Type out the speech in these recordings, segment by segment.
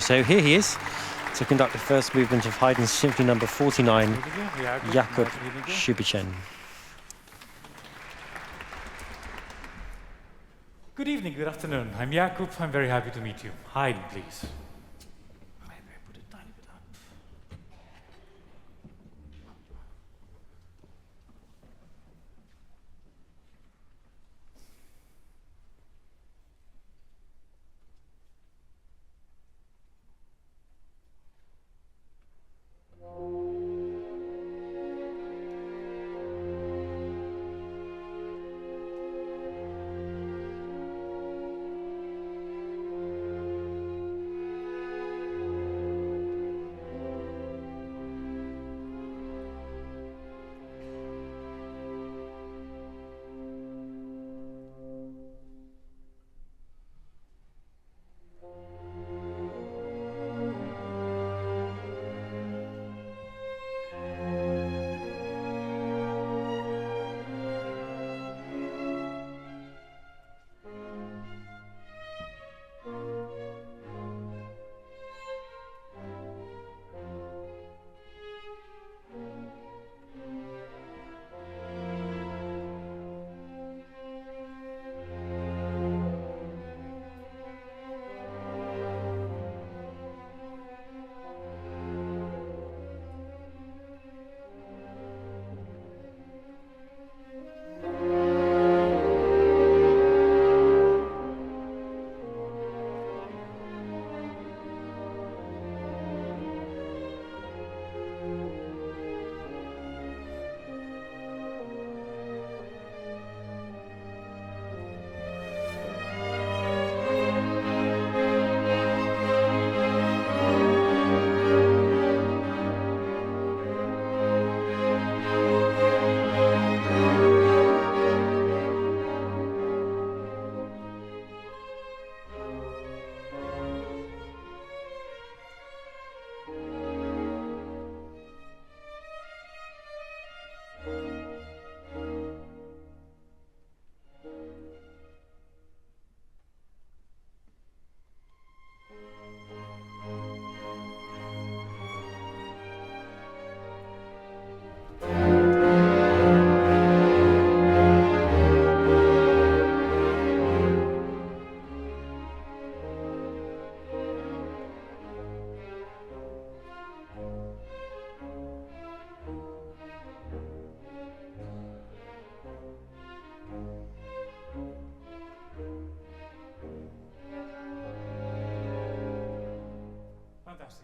So here he is to conduct the first movement of Haydn's Symphony number 49, Jakub Przybycien. Good evening, good afternoon. I'm Jakub. I'm very happy to meet you. Haydn, please. Maybe I put it a tiny bit up.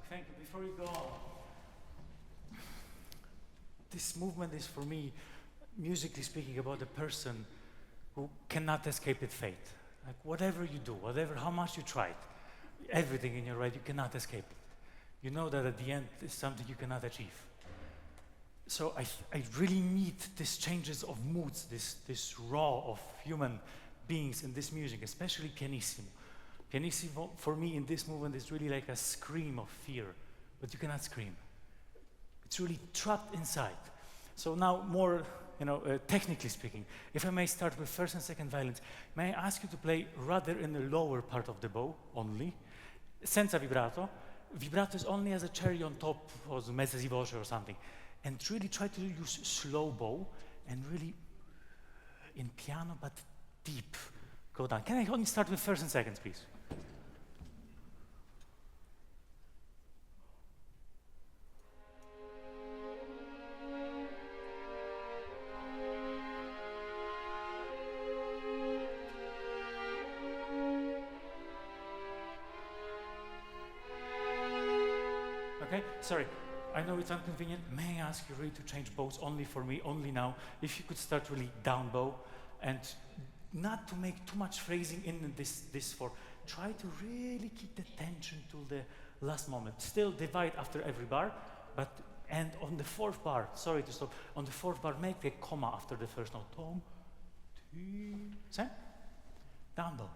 Thank you. Before you go on, this movement is for me, musically speaking, about a person who cannot escape its fate. Like whatever you do, how much you try, everything in your right, you cannot escape it. You know that at the end is something you cannot achieve. So I really need these changes of moods, this raw of human beings in this music, especially pianissimo. Pianissimo, for me, in this movement, is really like a scream of fear, but you cannot scream. It's really trapped inside. So now, more, technically speaking, if I may start with first and second violins, may I ask you to play rather in the lower part of the bow only, senza vibrato. Vibrato is only as a cherry on top, or mezza di voce or something, and really try to use slow bow and really in piano, but deep. Go down. Can I only start with first and seconds, please? Okay, sorry. I know it's inconvenient. May I ask you really to change bows only for me, only now? If you could start really down bow and not to make too much phrasing in this four. Try to really keep the tension till the last moment. Still divide after every bar, and on the fourth bar, sorry to stop, on the fourth bar, make a comma after the first note. Tom, two, sen, down bow.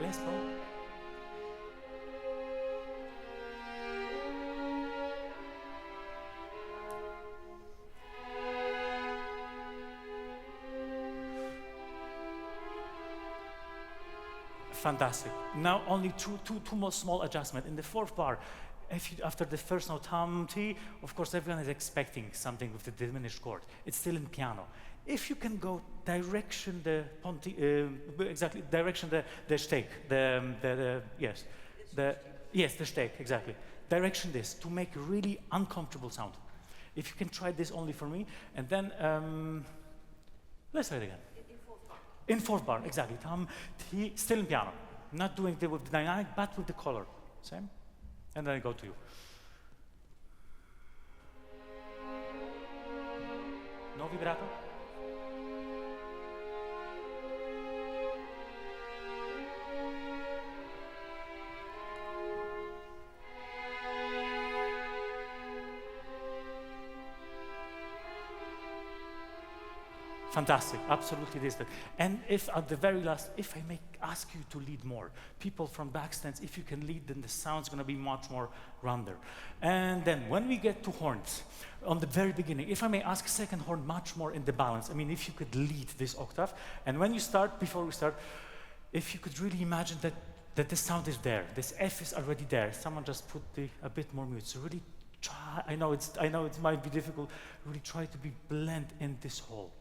Less bow. Fantastic. Now only two more small adjustments. In the fourth bar, after the first note, hum, ti, of course everyone is expecting something with the diminished chord. It's still in piano. If you can go direction the ponti, exactly direction the steak, the steak, exactly. Direction this to make a really uncomfortable sound. If you can try this only for me, and then let's try it again. In fourth bar, exactly. Still in piano. Not doing it with the dynamic, but with the color. Same. And then I go to you. No vibrato. Fantastic, absolutely this. And if at the very last, if I may ask you to lead more, people from backstands, if you can lead, then the sound's gonna be much more rounder. And then when we get to horns, on the very beginning, if I may ask second horn much more in the balance, I mean, if you could lead this octave, and when you start, before we start, if you could really imagine that the sound is there, this F is already there, someone just put a bit more mute, so really try, I know it might be difficult, really try to be blend in this whole.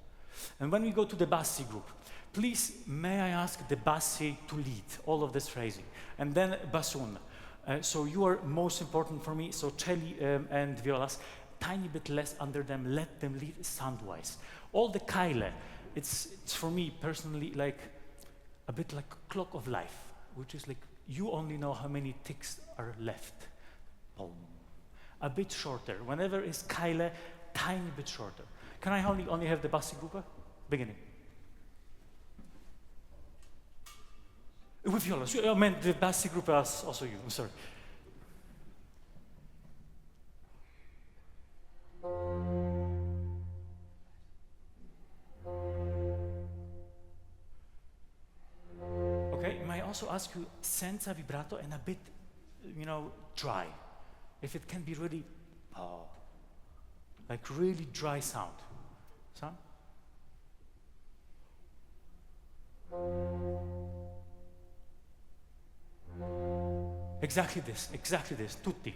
And when we go to the bassi group, please, may I ask the bassi to lead all of this phrasing, and then bassoon. So you are most important for me, so celli and violas, tiny bit less under them, let them lead sound-wise. All the kaile, it's for me personally like a bit like a clock of life, which is like you only know how many ticks are left. Boom. A bit shorter. Whenever it's kaile, tiny bit shorter. Can I only have the bassi group? Beginning. With violas. I meant the bassi group as also you. I'm sorry. Okay, may I also ask you senza vibrato and a bit, dry. If it can be really, like really dry sound. Sound? Exactly this, tutti.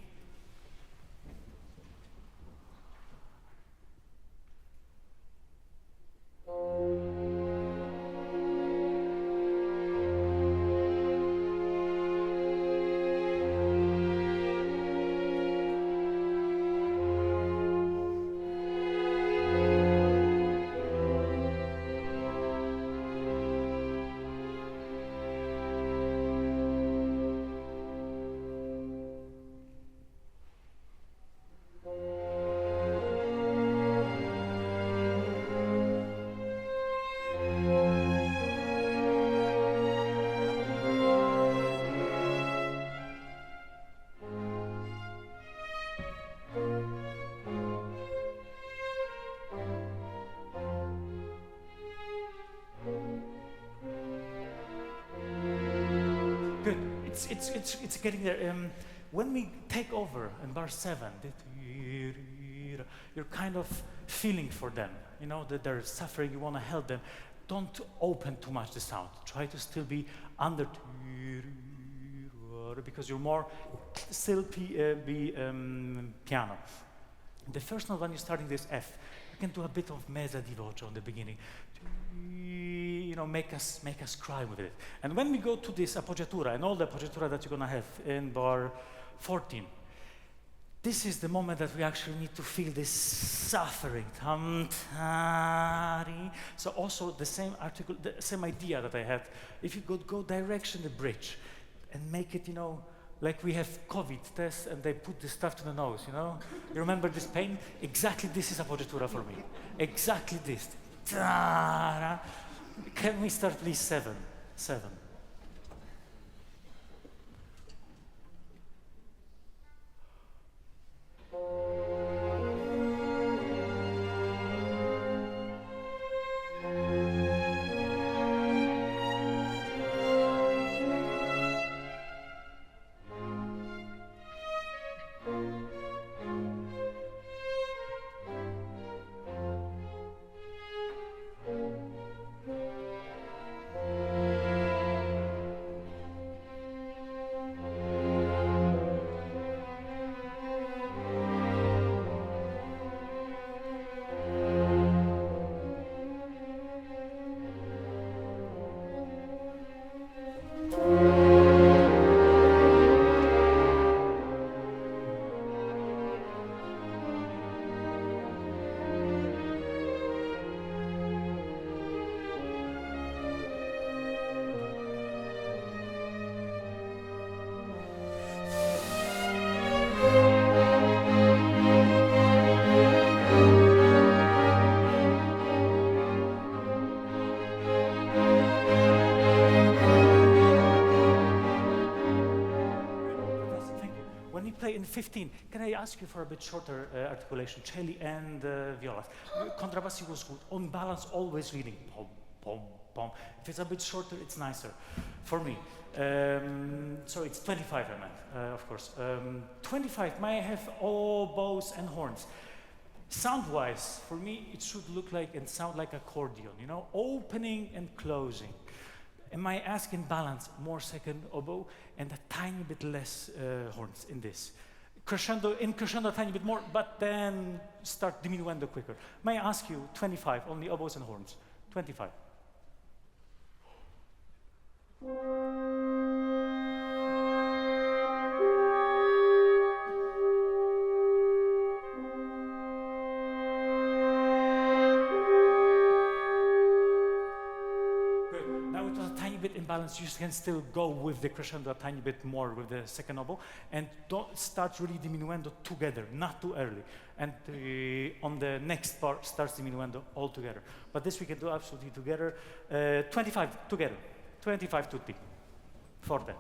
Good. It's getting there. When we take over in bar 7, you're kind of feeling for them. You know that they're suffering. You want to help them. Don't open too much the sound. Try to still be under, because you're more still piano. The first note when you're starting this F, you can do a bit of mezza di voce on the beginning. Make us cry with it. And when we go to this appoggiatura and all the appoggiatura that you're gonna have in bar 14, this is the moment that we actually need to feel this suffering. So also the same article, the same idea that I had. If you could go direction the bridge and make it, like we have COVID tests and they put this stuff to the nose, You remember this pain? Exactly this is appoggiatura for me. Exactly this. Can we start please 7? in 15. Can I ask you for a bit shorter articulation? Celli and violas. Contrabassi was good. On balance, always reading. Pom, pom, pom. If it's a bit shorter, it's nicer for me. So it's 25, I meant, of course. 25, may I have oboes and horns? Sound-wise, for me, it should look like and sound like accordion, you know, opening and closing. Am I asking balance, more second oboe, and a tiny bit less horns in this? Crescendo, in crescendo a tiny bit more, but then start diminuendo quicker. May I ask you, 25, only oboes and horns, 25. Imbalance, you can still go with the crescendo a tiny bit more with the second oboe, and don't start really diminuendo together, not too early. And on the next part starts diminuendo all together. But this we can do absolutely together. 25 together, 25 tutti, forte.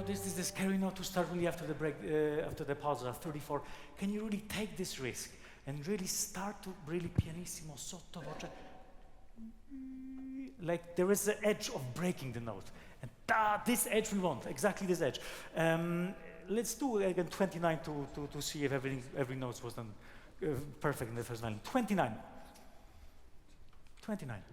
This is the scary note to start really after the break, after the pause at 34. Can you really take this risk and really start to really pianissimo, sotto voce? Like there is the edge of breaking the note. And this edge we want, exactly this edge. Let's do again 29 to see if every note was done perfect in the first violin. 29. 29.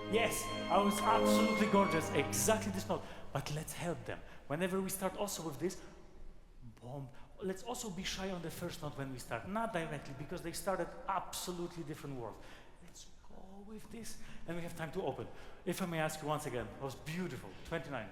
Yes, I was absolutely gorgeous, exactly this note. But let's help them. Whenever we start also with this, boom, let's also be shy on the first note when we start. Not directly, because they started absolutely different world. Let's go with this, and we have time to open. If I may ask you once again, it was beautiful, 29.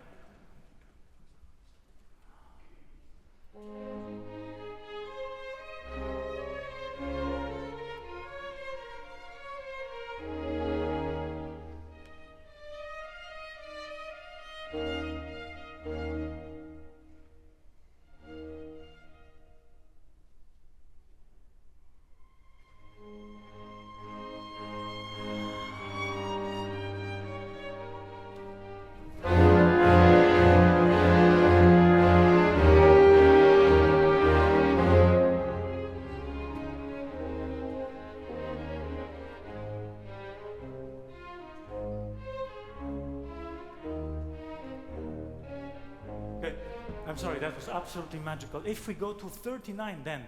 I'm sorry, that was absolutely magical. If we go to 39 then,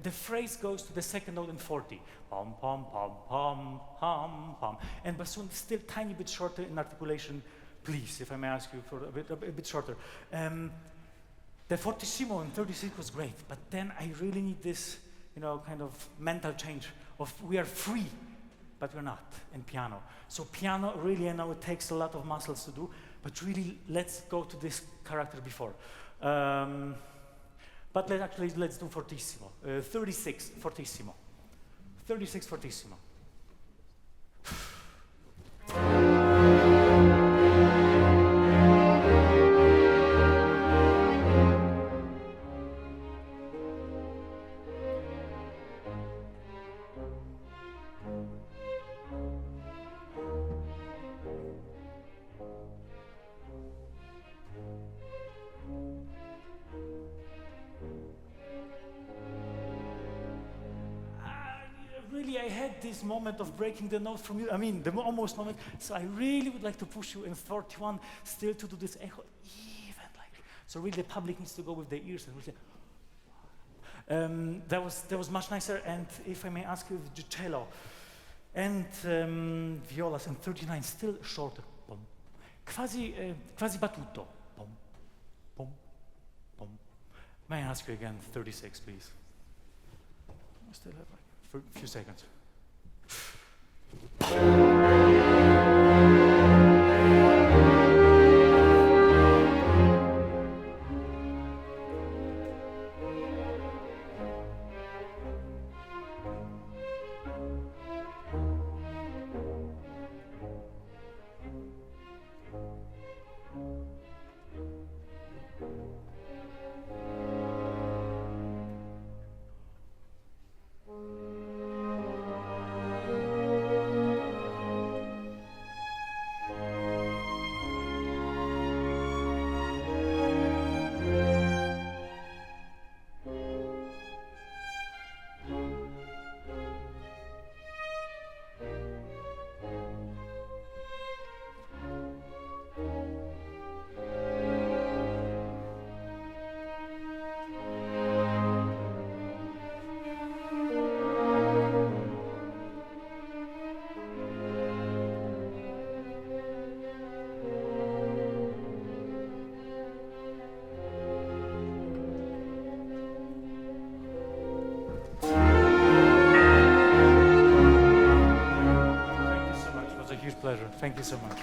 the phrase goes to the second note in 40. Pom, pom, pom, pom, pom, pom. And bassoon still tiny bit shorter in articulation, please, if I may ask you for a bit shorter. The fortissimo in 36 was great, but then I really need this, you know, kind of mental change of we are free, but we're not in piano. So piano really, I know it takes a lot of muscles to do, but really let's go to this character before. But let's do fortissimo. 36 fortissimo. 36 fortissimo. I had this moment of breaking the note from you, I mean, the almost moment, so I really would like to push you in 41 still to do this echo, even like, So really the public needs to go with their ears and really that was much nicer. And if I may ask you, the cello and violas and 39 still shorter. Pom. Quasi battuto. Pom, pom, pom. May I ask you again, 36, please? I still have like a few seconds. Pleasure. Thank you so much.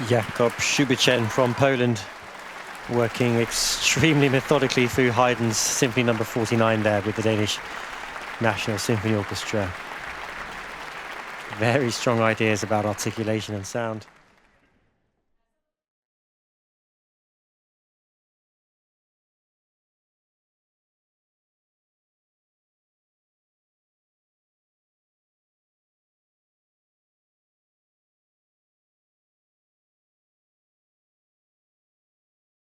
Jakub Przybycien from Poland, working extremely methodically through Haydn's Symphony number 49 there with the Danish National Symphony Orchestra. Very strong ideas about articulation and sound.